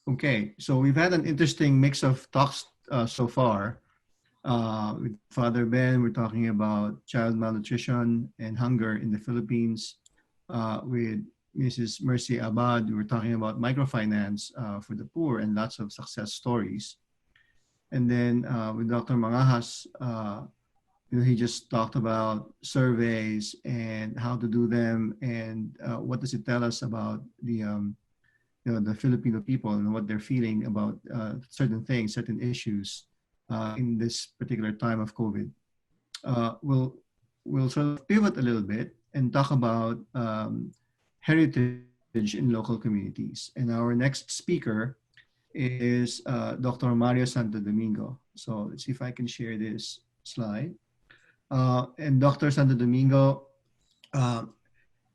Okay, so we've had an interesting mix of talks so far. With Father Ben, we're talking about child malnutrition and hunger in the Philippines. With Mrs. Mercy Abad, we're talking about microfinance for the poor and lots of success stories. And then with Dr. Mangahas, he just talked about surveys and how to do them and what does it tell us about the Filipino people and what they're feeling about certain things, certain issues in this particular time of COVID. We'll sort of pivot a little bit and talk about heritage in local communities. And our next speaker is Dr. Mario Santo Domingo. So let's see if I can share this slide. And Dr. Santo Domingo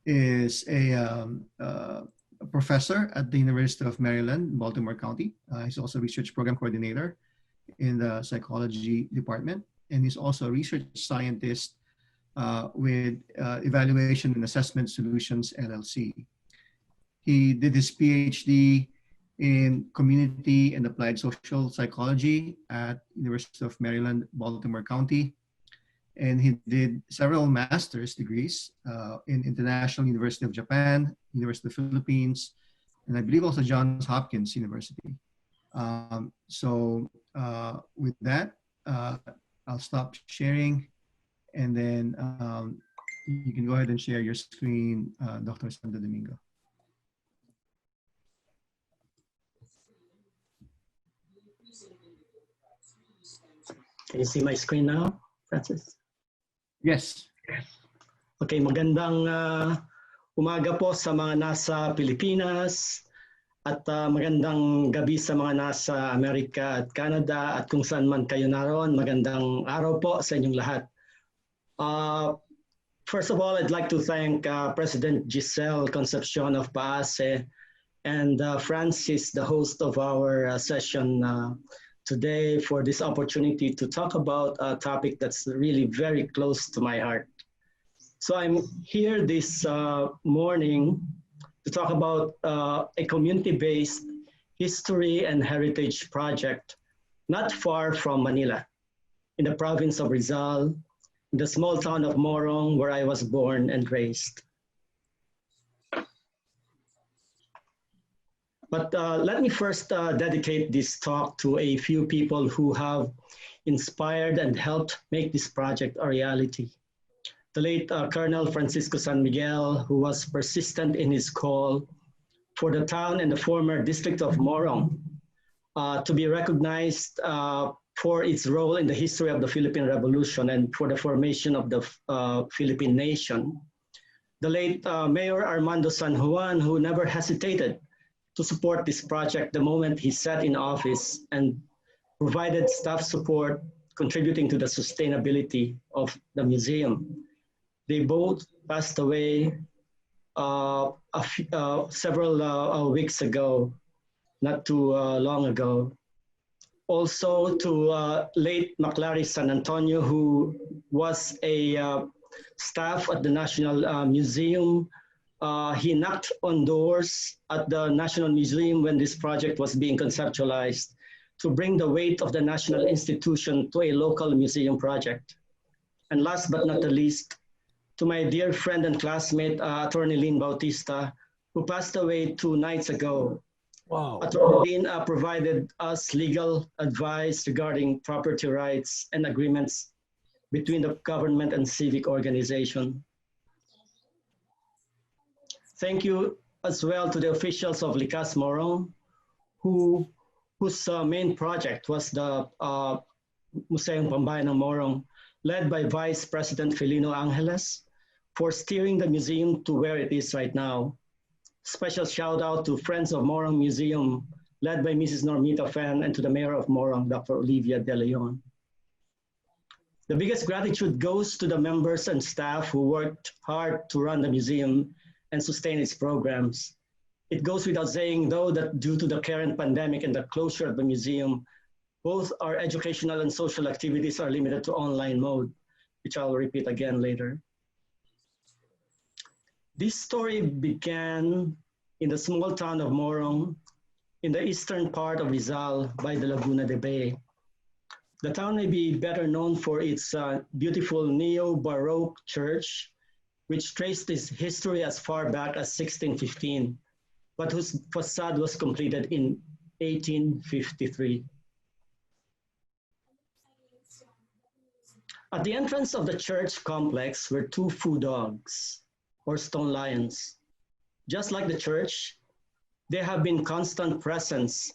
is a professor at the University of Maryland, Baltimore County. He's also a research program coordinator in the psychology department. And he's also a research scientist with Evaluation and Assessment Solutions, LLC. He did his PhD in community and applied social psychology at University of Maryland, Baltimore County. And he did several master's degrees in International University of Japan, University of the Philippines, and I believe also Johns Hopkins University. With that, I'll stop sharing, and then you can go ahead and share your screen, Dr. Santo Domingo. Can you see my screen now, Francis? Yes. Okay, magandang umaga po sa mga nasa Pilipinas at magandang gabi sa mga nasa Amerika at Canada at kung saan man kayo naroon. Magandang araw po sa inyong lahat. First of all, I'd like to thank President Giselle Concepcion of PAASE and Francis, the host of our session today, for this opportunity to talk about a topic that's really very close to my heart. So I'm here this morning to talk about a community-based history and heritage project not far from Manila, in the province of Rizal, in the small town of Morong, where I was born and raised. But let me first dedicate this talk to a few people who have inspired and helped make this project a reality. The late Colonel Francisco San Miguel, who was persistent in his call for the town and the former district of Morong to be recognized for its role in the history of the Philippine Revolution and for the formation of the Philippine nation. The late Mayor Armando San Juan, who never hesitated to support this project the moment he sat in office and provided staff support contributing to the sustainability of the museum. They both passed away several weeks ago, not too long ago. Also to late Maclary San Antonio, who was a staff at the National Museum. He knocked on doors at the National Museum when this project was being conceptualized to bring the weight of the national institution to a local museum project. And last but not the least, to my dear friend and classmate, Attorney Lynn Bautista, who passed away 2 nights ago. Wow. Attorney Lynn provided us legal advice regarding property rights and agreements between the government and civic organization. Thank you as well to the officials of LIKAS Morong, whose main project was the Museong Pambayan ng Morong, led by Vice President Felino Angeles, for steering the museum to where it is right now. Special shout out to Friends of Morong Museum, led by Mrs. Normita Fan, and to the Mayor of Morong, Dr. Olivia De Leon. The biggest gratitude goes to the members and staff who worked hard to run the museum and sustain its programs. It goes without saying, though, that due to the current pandemic and the closure of the museum, both our educational and social activities are limited to online mode, which I'll repeat again later. This story began in the small town of Morong in the eastern part of Rizal by the Laguna de Bay. The town may be better known for its beautiful neo-Baroque church, which traced its history as far back as 1615, but whose facade was completed in 1853. At the entrance of the church complex were two foo dogs, or stone lions. Just like the church, they have been constant presence.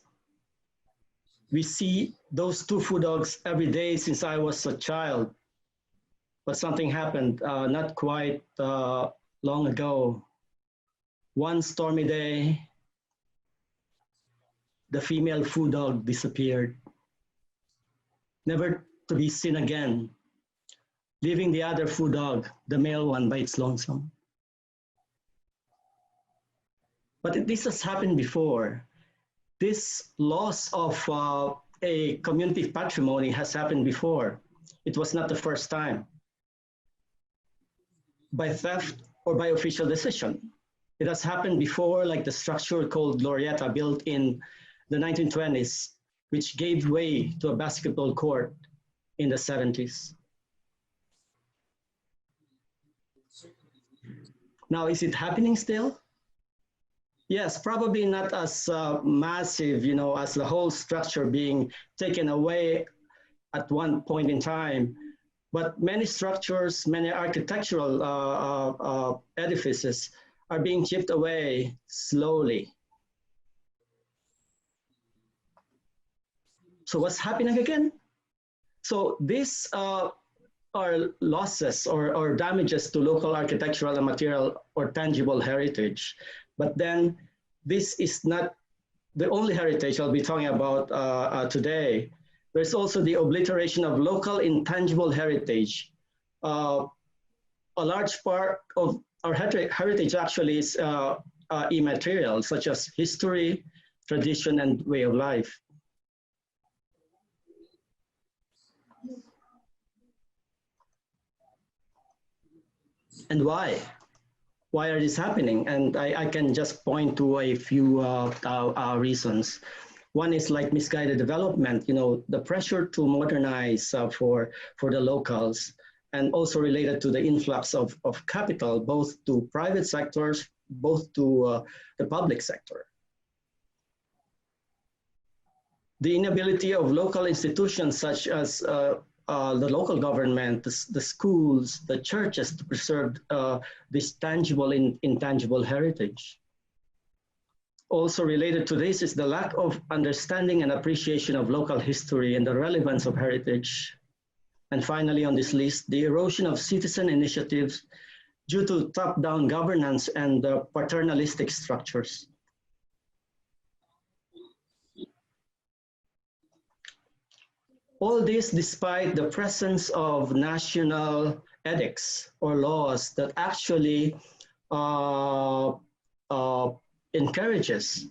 We see those two foo dogs every day since I was a child. But something happened not quite long ago. One stormy day, the female foo dog disappeared, never to be seen again, leaving the other foo dog, the male one, by its lonesome. But this has happened before. This loss of a community patrimony has happened before. It was not the first time. By theft or by official decision. It has happened before, like the structure called Glorieta, built in the 1920s, which gave way to a basketball court in the 70s. Now, is it happening still? Yes, probably not as massive, as the whole structure being taken away at one point in time. But many structures, many architectural edifices are being chipped away slowly. So what's happening again? So these are losses or damages to local architectural and material or tangible heritage. But then this is not the only heritage I'll be talking about today. There's also the obliteration of local intangible heritage. A large part of our heritage actually is immaterial, such as history, tradition, and way of life. And why? Why are this happening? And I can just point to a few reasons. One is like misguided development, the pressure to modernize for the locals, and also related to the influx of capital, both to private sectors, both to the public sector. The inability of local institutions such as the local government, the schools, the churches to preserve this tangible and intangible heritage. Also related to this is the lack of understanding and appreciation of local history and the relevance of heritage. And finally on this list, the erosion of citizen initiatives due to top-down governance and paternalistic structures. All this despite the presence of national edicts or laws that actually encourages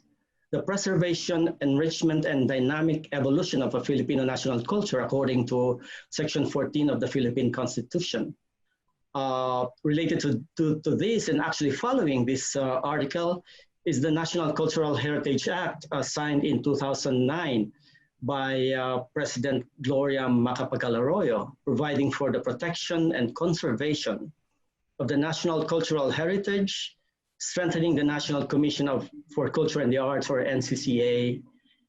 the preservation, enrichment, and dynamic evolution of a Filipino national culture according to Section 14 of the Philippine Constitution. Related to this and actually following this article is the National Cultural Heritage Act signed in 2009 by President Gloria Macapagal-Arroyo, providing for the protection and conservation of the national cultural heritage, strengthening the National Commission for Culture and the Arts, or NCCA,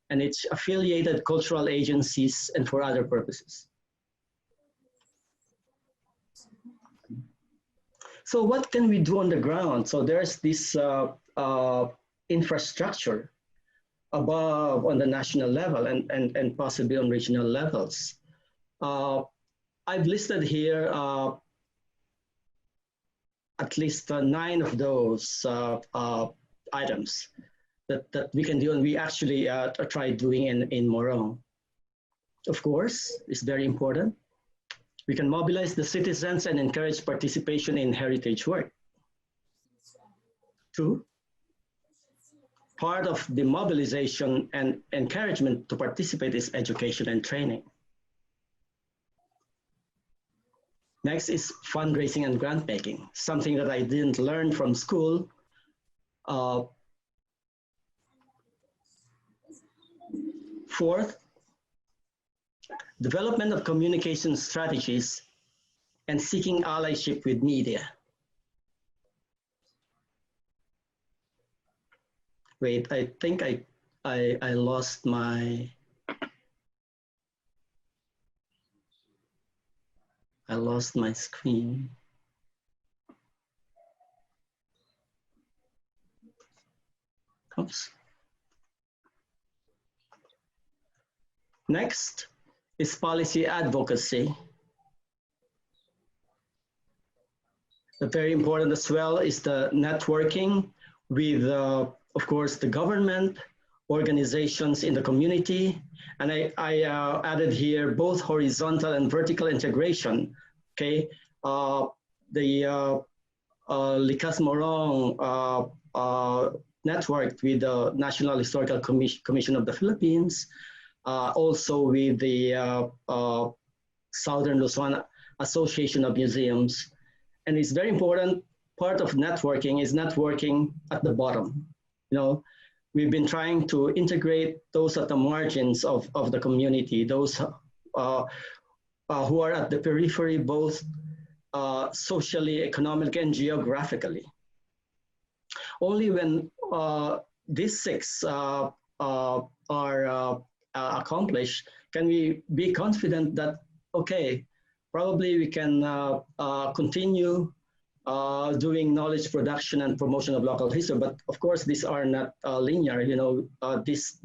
and its affiliated cultural agencies, and for other purposes. So what can we do on the ground? So there's this infrastructure above on the national level and possibly on regional levels. I've listed here at least 9 of those items that we can do, and we actually try doing in Morong. Of course, it's very important. We can mobilize the citizens and encourage participation in heritage work. 2, part of the mobilization and encouragement to participate is education and training. Next is fundraising and grant making, something that I didn't learn from school. Fourth, development of communication strategies and seeking allyship with media. Wait, I think I lost my screen. Oops. Next is policy advocacy. Very important as well is the networking with, of course, the government, organizations in the community. And I added here both horizontal and vertical integration. Okay, the LIKAS Morong networked with the National Historical Commission of the Philippines, also with the Southern Luzon Association of Museums. And it's very important, part of networking is networking at the bottom. You know, we've been trying to integrate those at the margins of the community, those who are at the periphery, both socially, economically, and geographically. Only when these six are accomplished can we be confident that, okay, probably we can continue doing knowledge production and promotion of local history. But of course, these are not linear. You know, this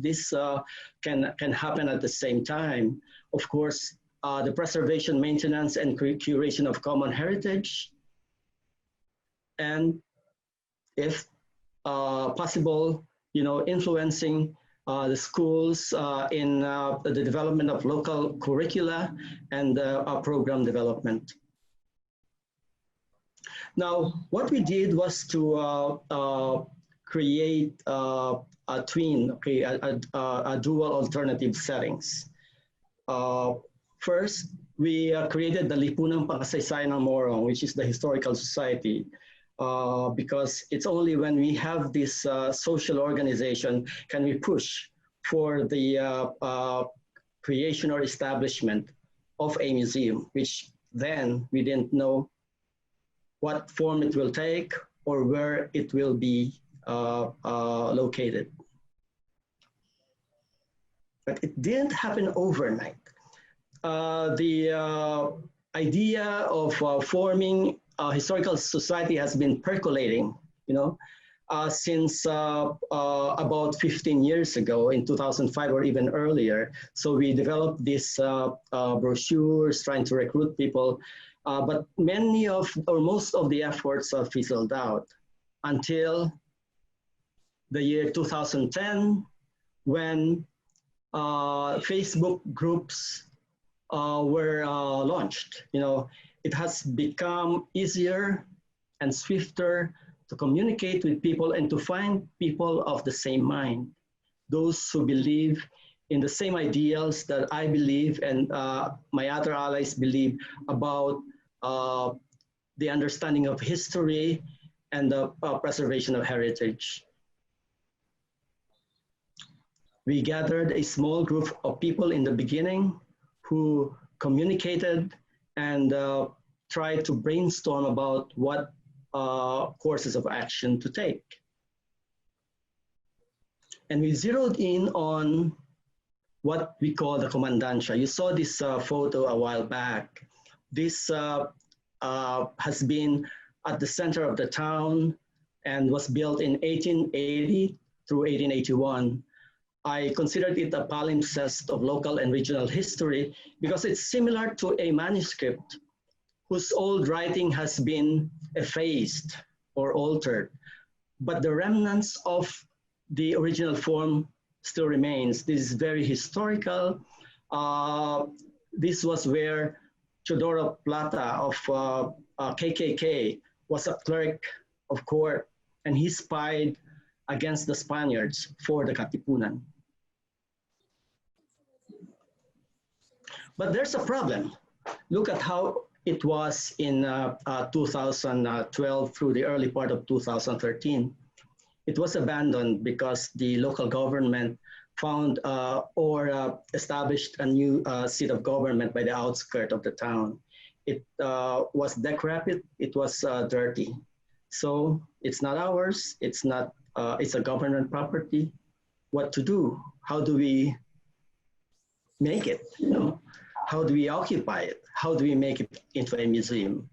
can happen at the same time. Of course, the preservation, maintenance, and curation of common heritage, and if possible, you know, influencing the schools in the development of local curricula and program development. Now, what we did was to create a twin, okay, a dual alternative settings. First, we created the Lipunang Pangkasaysayan ng Morong, which is the historical society. Because it's only when we have this social organization can we push for the creation or establishment of a museum, which then we didn't know what form it will take or where it will be located. But it didn't happen overnight. The idea of forming a historical society has been percolating, you know, since about 15 years ago in 2005 or even earlier. So we developed these brochures trying to recruit people, but many of, or most of the efforts fizzled out until the year 2010, when Facebook groups were launched. You know, it has become easier and swifter to communicate with people and to find people of the same mind, those who believe in the same ideals that I believe and my other allies believe about the understanding of history and the preservation of heritage. We gathered a small group of people in the beginning who communicated and tried to brainstorm about what courses of action to take. And we zeroed in on what we call the Comandancia. You saw this photo a while back. This has been at the center of the town and was built in 1880 through 1881. I considered it a palimpsest of local and regional history because it's similar to a manuscript whose old writing has been effaced or altered, but the remnants of the original form still remains. This is very historical. This was where Teodoro Plata of KKK was a clerk of court, and he spied against the Spaniards for the Katipunan. But there's a problem. Look at how it was in 2012 through the early part of 2013. It was abandoned because the local government found or established a new seat of government by the outskirts of the town. It was decrepit, it was dirty. So it's not ours, it's not, it's a government property. What to do? How do we make it? You know? How do we occupy it? How do we make it into a museum?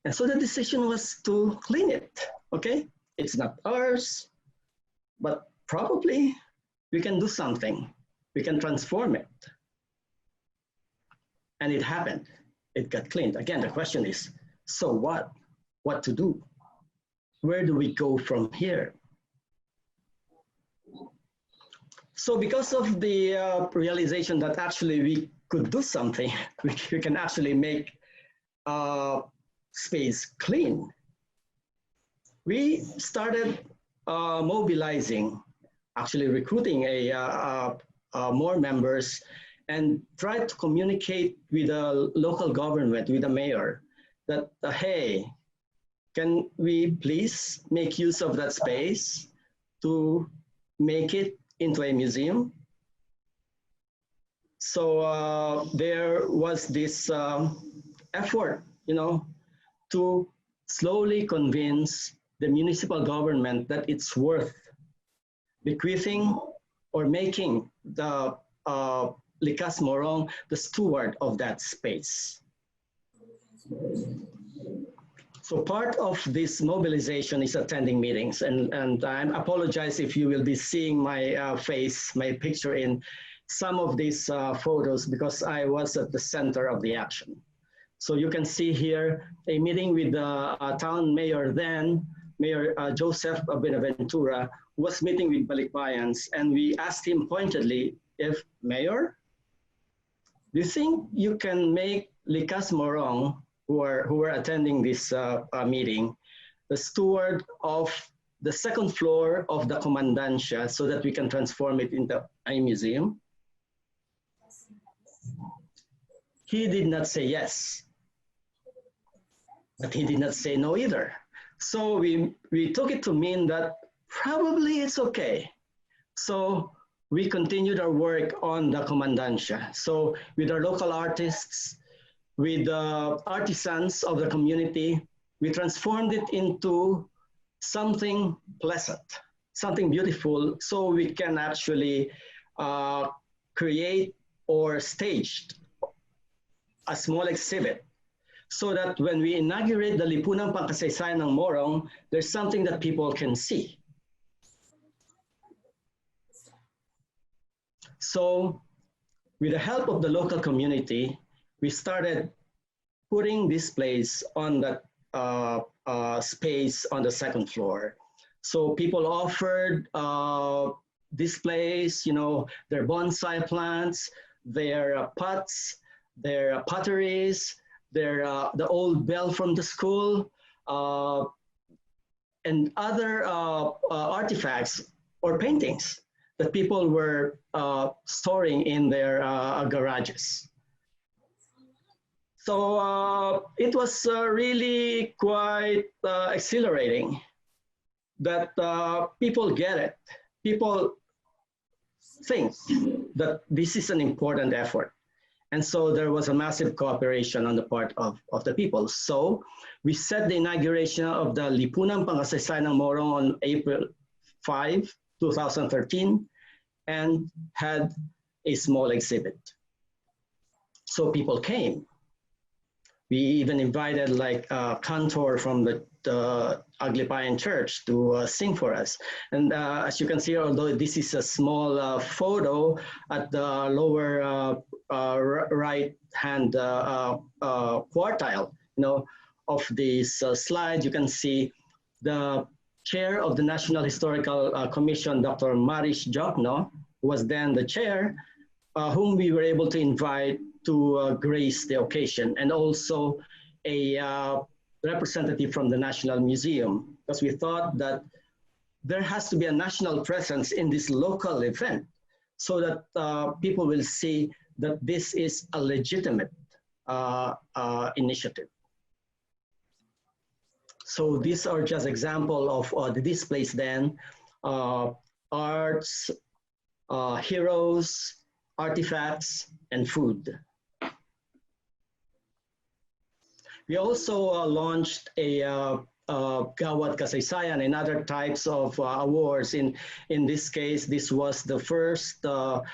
And so the decision was to clean it, okay? It's not ours, but probably we can do something. We can transform it. And it happened. It got cleaned. Again, the question is, so what? What to do? Where do we go from here? So because of the realization that actually we could do something, we can actually make space clean, we started mobilizing, actually recruiting more members, and tried to communicate with the local government, with the mayor, that hey, can we please make use of that space to make it into a museum? So there was this effort, you know, to slowly convince the municipal government that it's worth bequeathing or making the LIKAS Morong the steward of that space. So part of this mobilization is attending meetings, and I apologize if you will be seeing my face, my picture in some of these photos, because I was at the center of the action. So you can see here a meeting with the town mayor then, Mayor Joseph Benaventura, was meeting with Balikbayans, and we asked him pointedly, if Mayor, do you think you can make LIKAS Morong, who were attending this meeting, the steward of the second floor of the Comandancia so that we can transform it into a museum? He did not say yes, but he did not say no either. So we took it to mean that probably it's okay. So we continued our work on the Comandancia. So with our local artists, with the artisans of the community, we transformed it into something pleasant, something beautiful, so we can actually create or stage a small exhibit, so that when we inaugurate the Lipunang Pangkasaysayan ng Morong, there's something that people can see. So with the help of the local community, we started putting displays on that space on the second floor. So people offered displays, you know, their bonsai plants, their pots, their potteries, the old bell from the school, and other artifacts or paintings that people were storing in their garages. So it was really quite exhilarating that people get it. People think that this is an important effort. And so there was a massive cooperation on the part of the people. So we set the inauguration of the Lipunang Pangkasaysayan ng Morong on April 5, 2013, and had a small exhibit. So people came. We even invited like a cantor from the Aglipayan Church to sing for us. And as you can see, although this is a small photo at the lower right-hand quartile, you know, of this slide, you can see the chair of the National Historical Commission, Dr. Marish Jokno, who was then the chair, whom we were able to invite to grace the occasion, and also a representative from the National Museum, because we thought that there has to be a national presence in this local event so that people will see that this is a legitimate initiative. So these are just examples of the displays then, arts, heroes, artifacts, and food. We also launched a Gawad Kasaysayan and other types of awards. In this case, this was the first couple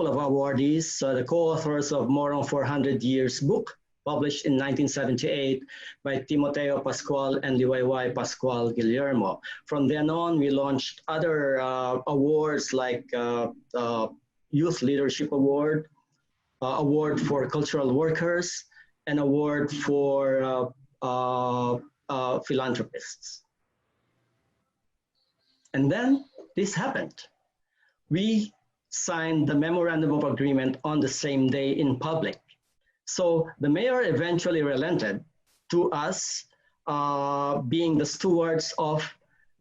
of awardees, the co-authors of Morong 400 Years book, published in 1978 by Timoteo Pascual and Liwayway Pascual Guillermo. From then on, we launched other awards like Youth Leadership Award, Award for Cultural Workers, and award for philanthropists. And then this happened. We signed the memorandum of agreement on the same day in public. So the mayor eventually relented to us being the stewards of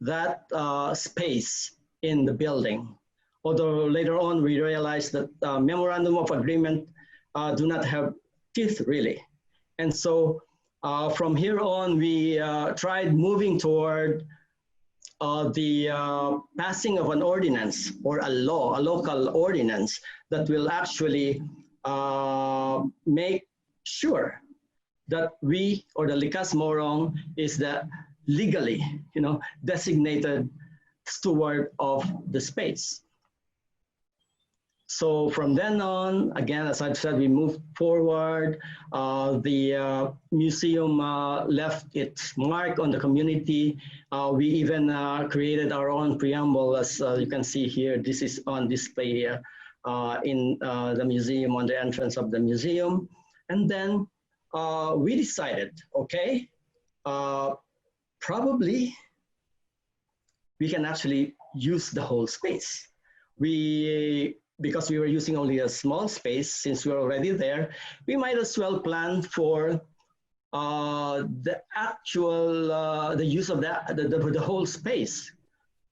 that space in the building. Although later on we realized that memorandum of agreement do not have teeth really. And so from here on, we tried moving toward the passing of an ordinance or a law, a local ordinance that will actually make sure that we, or the LIKAS Morong, is the legally, designated steward of the space. So from then on, again, as I've said, we moved forward. The museum left its mark on the community. We even created our own preamble, as you can see here. This is on display in the museum, on the entrance of the museum. And then we decided, okay, probably we can actually use the whole space. Because we were using only a small space, since we were already there, we might as well plan for the actual, the use of the whole space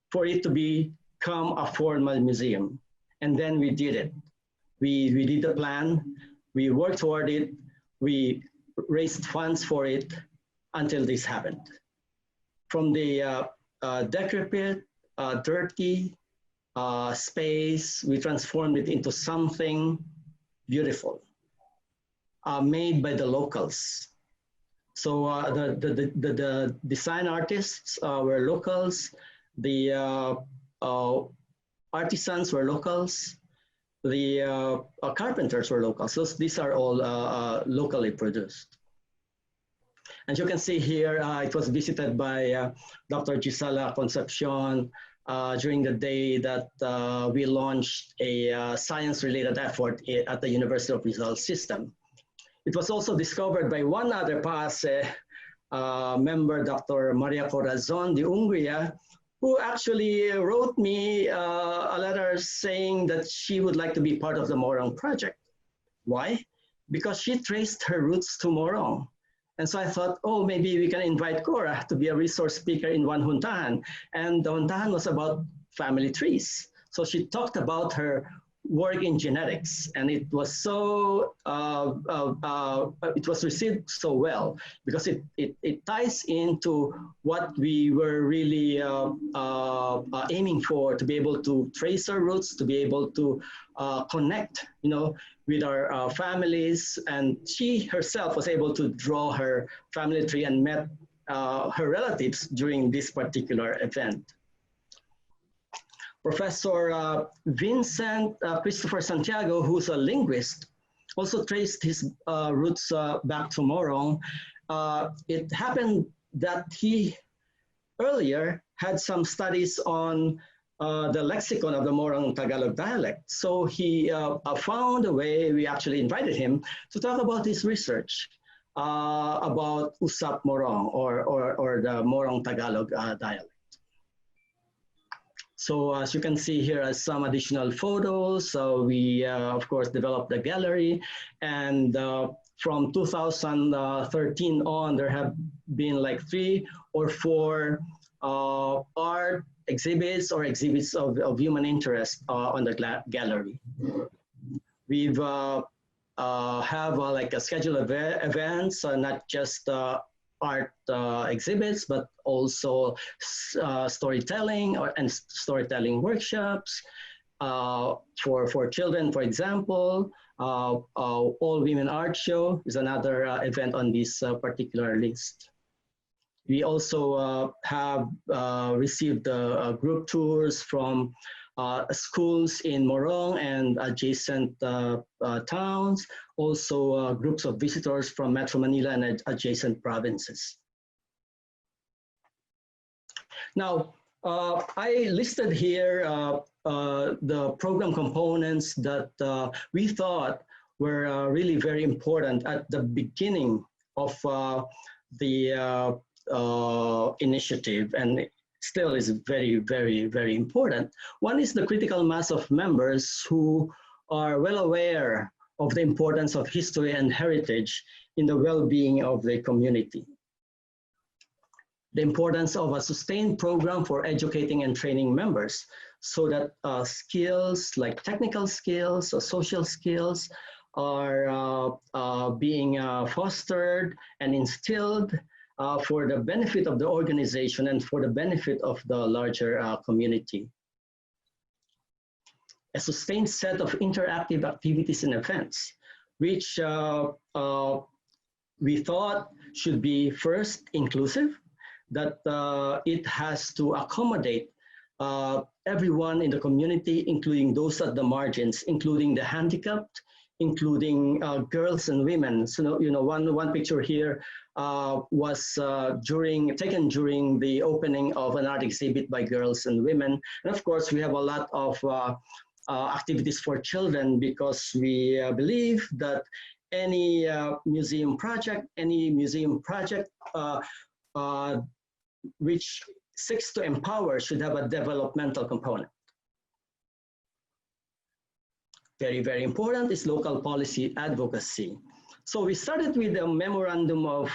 for it to become a formal museum. And then we did it. We did the plan, we worked toward it, we raised funds for it until this happened. From the decrepit, dirty, space, we transformed it into something beautiful, made by the locals. So the design artists were locals, the artisans were locals, the carpenters were locals. So these are all locally produced. As you can see here, it was visited by Dr. Gisela Concepcion, during the day that we launched a science-related effort at the University of Rizal system. It was also discovered by one other PAASE member, Dr. Maria Corazon de Ungria, who actually wrote me a letter saying that she would like to be part of the Morong project. Why? Because she traced her roots to Morong. And so I thought, oh, maybe we can invite Cora to be a resource speaker in one juntahan. And the juntahan was about family trees. So she talked about her work in genetics, and it was so, it was received so well because it ties into what we were really aiming for, to be able to trace our roots, to be able to connect, with our families. And she herself was able to draw her family tree and met her relatives during this particular event. Professor Vincent Christopher Santiago, who's a linguist, also traced his roots back to Morong. It happened that he earlier had some studies on the lexicon of the Morong Tagalog dialect. So he found a way, we actually invited him to talk about his research about Usap Morong or the Morong Tagalog dialect. So as you can see here are some additional photos. So we, of course, developed the gallery. And from 2013 on, there have been like 3 or 4 art exhibits or exhibits of human interest on the gallery. We've have like a schedule of events, not just art exhibits, but also storytelling and storytelling workshops, for children, for example, All Women Art Show is another event on this particular list. We also have received group tours from schools in Morong and adjacent towns, also groups of visitors from Metro Manila and adjacent provinces. Now, I listed here the program components that we thought were really very important at the beginning of the initiative, and still is very, very, very important. One is the critical mass of members who are well aware of the importance of history and heritage in the well-being of the community. The importance of a sustained program for educating and training members so that skills like technical skills or social skills are being fostered and instilled for the benefit of the organization and for the benefit of the larger community. A sustained set of interactive activities and events, which we thought should be first inclusive, that it has to accommodate everyone in the community, including those at the margins, including the handicapped, including girls and women. So, one picture here was taken during the opening of an art exhibit by girls and women. And of course, we have a lot of activities for children, because we believe that any museum project which seeks to empower should have a developmental component. Very, very important is local policy advocacy. So we started with a memorandum of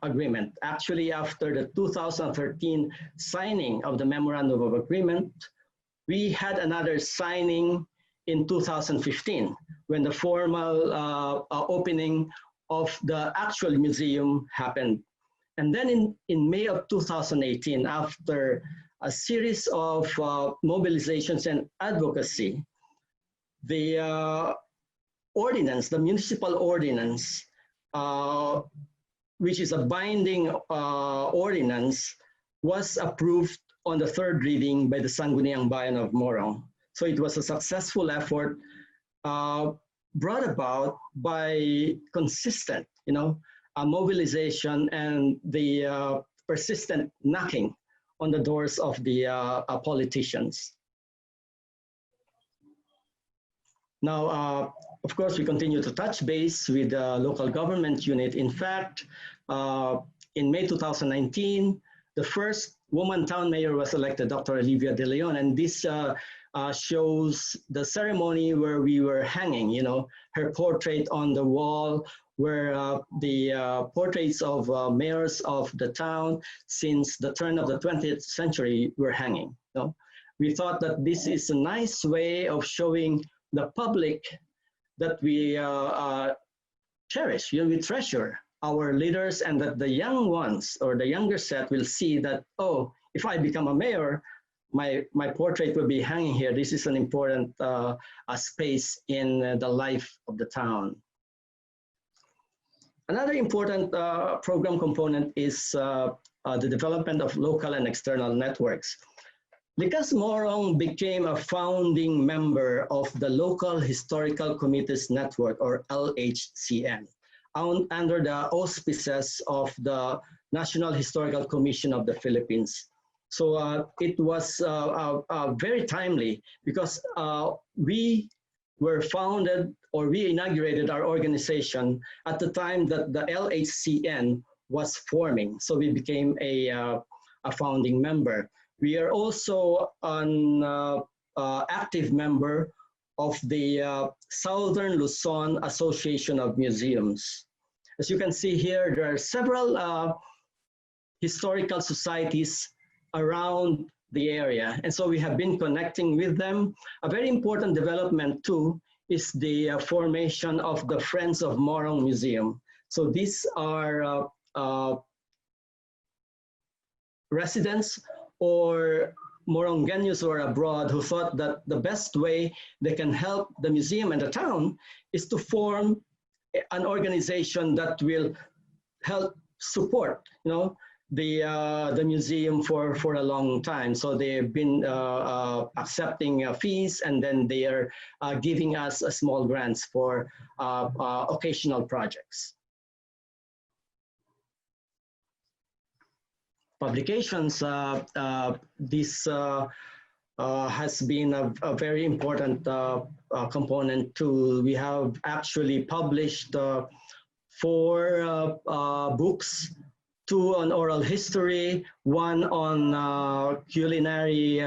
agreement. Actually, after the 2013 signing of the memorandum of agreement, we had another signing in 2015 when the formal opening of the actual museum happened. And then in May of 2018, after a series of mobilizations and advocacy, the ordinance, the municipal ordinance, which is a binding ordinance, was approved on the third reading by the Sangguniang Bayan of Morong. So it was a successful effort brought about by consistent, mobilization and the persistent knocking on the doors of the politicians. Now, of course, we continue to touch base with the local government unit. In fact, in May 2019, the first woman town mayor was elected, Dr. Olivia De Leon, and this shows the ceremony where we were hanging, her portrait on the wall, where the portraits of mayors of the town since the turn of the 20th century were hanging. We thought that this is a nice way of showing the public that we cherish, we treasure our leaders, and that the young ones or the younger set will see that, oh, if I become a mayor, my portrait will be hanging here. This is an important space in the life of the town. Another important program component is the development of local and external networks. LIKAS Morong became a founding member of the Local Historical Committees Network, or LHCN, under the auspices of the National Historical Commission of the Philippines. So it was very timely, because we were founded, or we inaugurated our organization at the time that the LHCN was forming. So we became a founding member. We are also an active member of the Southern Luzon Association of Museums. As you can see here, there are several historical societies around the area. And so we have been connecting with them. A very important development too is the formation of the Friends of Morong Museum. So these are residents or Morongeños who are abroad who thought that the best way they can help the museum and the town is to form an organization that will help support, the museum for a long time. So they've been accepting fees, and then they are giving us small grants for occasional projects. Publications, this has been a very important component too. We have actually published 4 books, 2 on oral history, 1 on culinary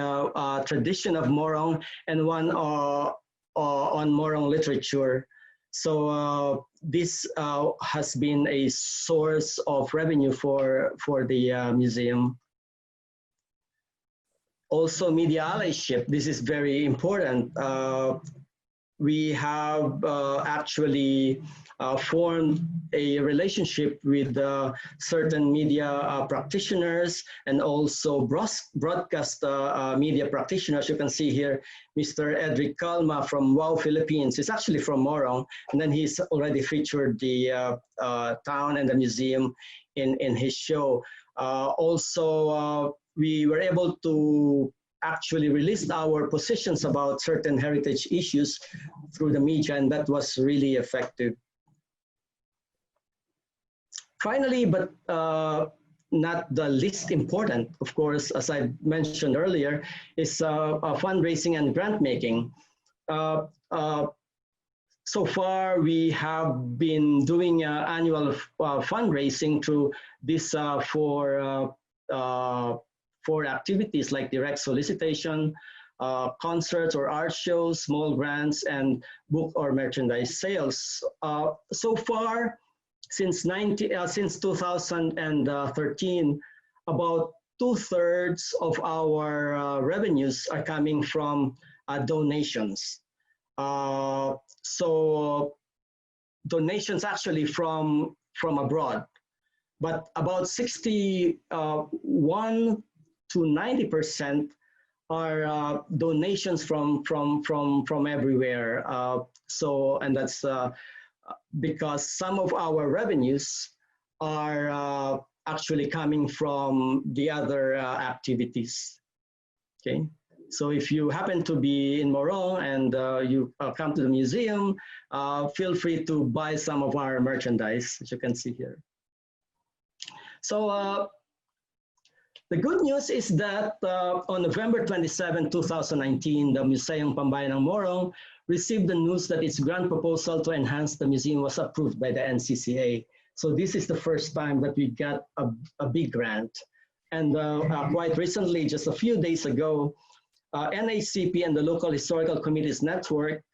tradition of Morong, and 1 on Morong literature. So this has been a source of revenue for the museum. Also, media allyship. This is very important. We have actually formed a relationship with certain media practitioners and also broadcast media practitioners. You can see here Mr. Edric Calma from WOW Philippines. He's actually from Morong, and then he's already featured the town and the museum in his show. Also, we were able to actually released our positions about certain heritage issues through the media, and that was really effective. Finally, but not the least important, of course, as I mentioned earlier, is fundraising and grant making. So far, we have been doing annual fundraising through this for activities like direct solicitation, concerts or art shows, small grants, and book or merchandise sales. So far, since 2013, about 2/3 of our revenues are coming from donations. So donations actually from abroad, but about 61 to 90% are donations from everywhere. And that's because some of our revenues are actually coming from the other activities. Okay, so if you happen to be in Morong and you come to the museum, feel free to buy some of our merchandise, as you can see here. So the good news is that on November 27, 2019, the Museong Pambayan ng Morong received the news that its grant proposal to enhance the museum was approved by the NCCA. So this is the first time that we got a big grant. And quite recently, just a few days ago, NACP and the Local Historical Committees Network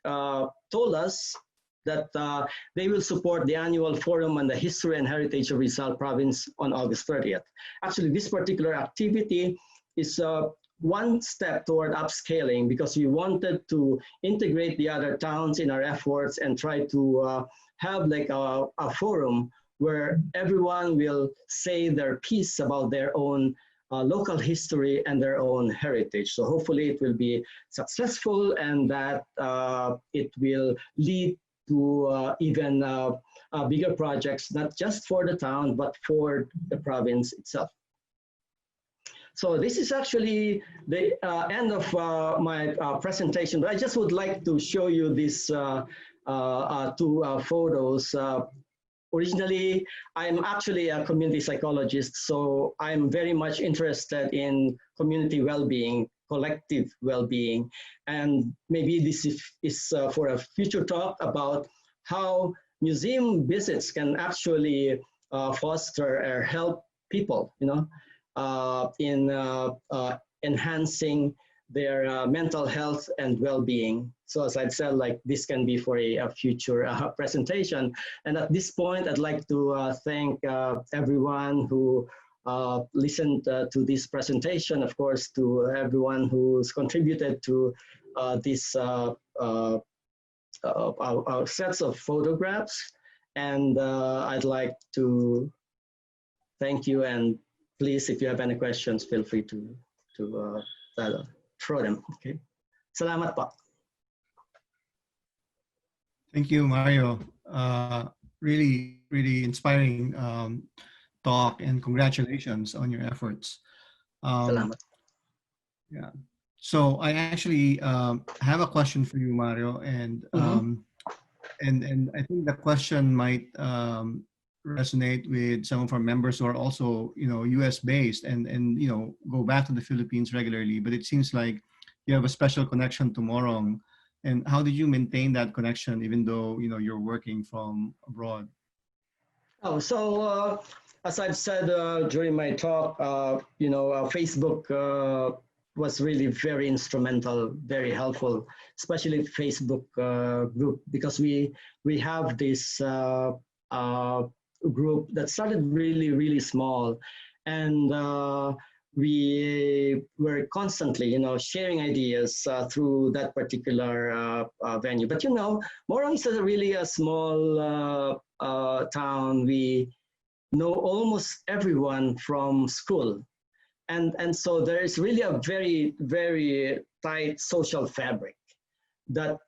told us that they will support the annual forum on the history and heritage of Rizal Province on August 30th. Actually, this particular activity is one step toward upscaling because we wanted to integrate the other towns in our efforts and try to have like a forum where everyone will say their piece about their own local history and their own heritage. So hopefully it will be successful and that it will lead to even bigger projects, not just for the town, but for the province itself. So this is actually the end of my presentation, but I just would like to show you these 2 photos. Originally, I'm actually a community psychologist, so I'm very much interested in community well-being, collective well-being, and maybe this is for a future talk about how museum visits can actually foster or help people, in enhancing their mental health and well-being. So as I've said, like this can be for a future presentation. And at this point, I'd like to thank everyone who listened to this presentation, of course, to everyone who's contributed to this our sets of photographs. And I'd like to thank you, and please, if you have any questions, feel free to throw them. Okay. Salamat po. Thank you, Mario. Really, really inspiring talk, and congratulations on your efforts. Salamat. Yeah. So I actually have a question for you, Mario, and and I think the question might resonate with some of our members who are also, U.S. based and go back to the Philippines regularly. But it seems like you have a special connection to Morong. And how did you maintain that connection, even though you're working from abroad? Oh, so as I've said during my talk, Facebook was really very instrumental, very helpful, especially Facebook group, because we have this group that started really, really small, and we were constantly, sharing ideas through that particular venue. But Morong is really a small town. We know almost everyone from school, and so there is really a very, very tight social fabric that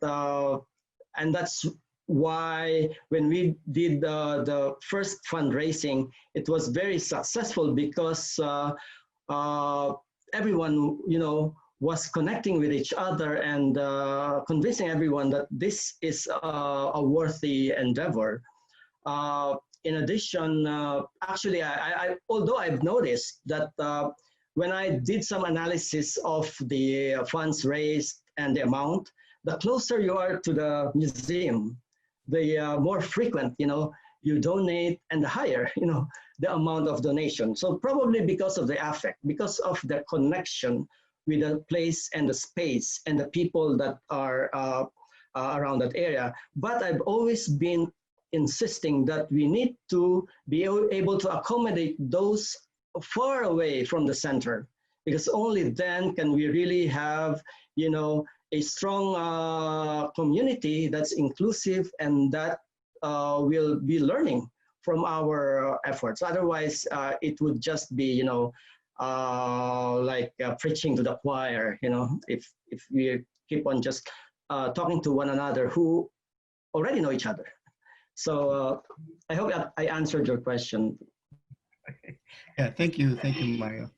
and that's why when we did the first fundraising, it was very successful, because everyone was connecting with each other and convincing everyone that this is a worthy endeavor. In addition, actually, although I've noticed that when I did some analysis of the funds raised and the amount, the closer you are to the museum, the more frequent, you donate, and the higher, the amount of donation. So probably because of the affect, because of the connection with the place and the space and the people that are around that area. But I've always been insisting that we need to be able to accommodate those far away from the center, because only then can we really have, a strong community that's inclusive and that will be learning from our efforts. Otherwise, it would just be, like preaching to the choir, if we keep on just talking to one another who already know each other. So I hope I answered your question. Okay. Yeah, thank you, Mario.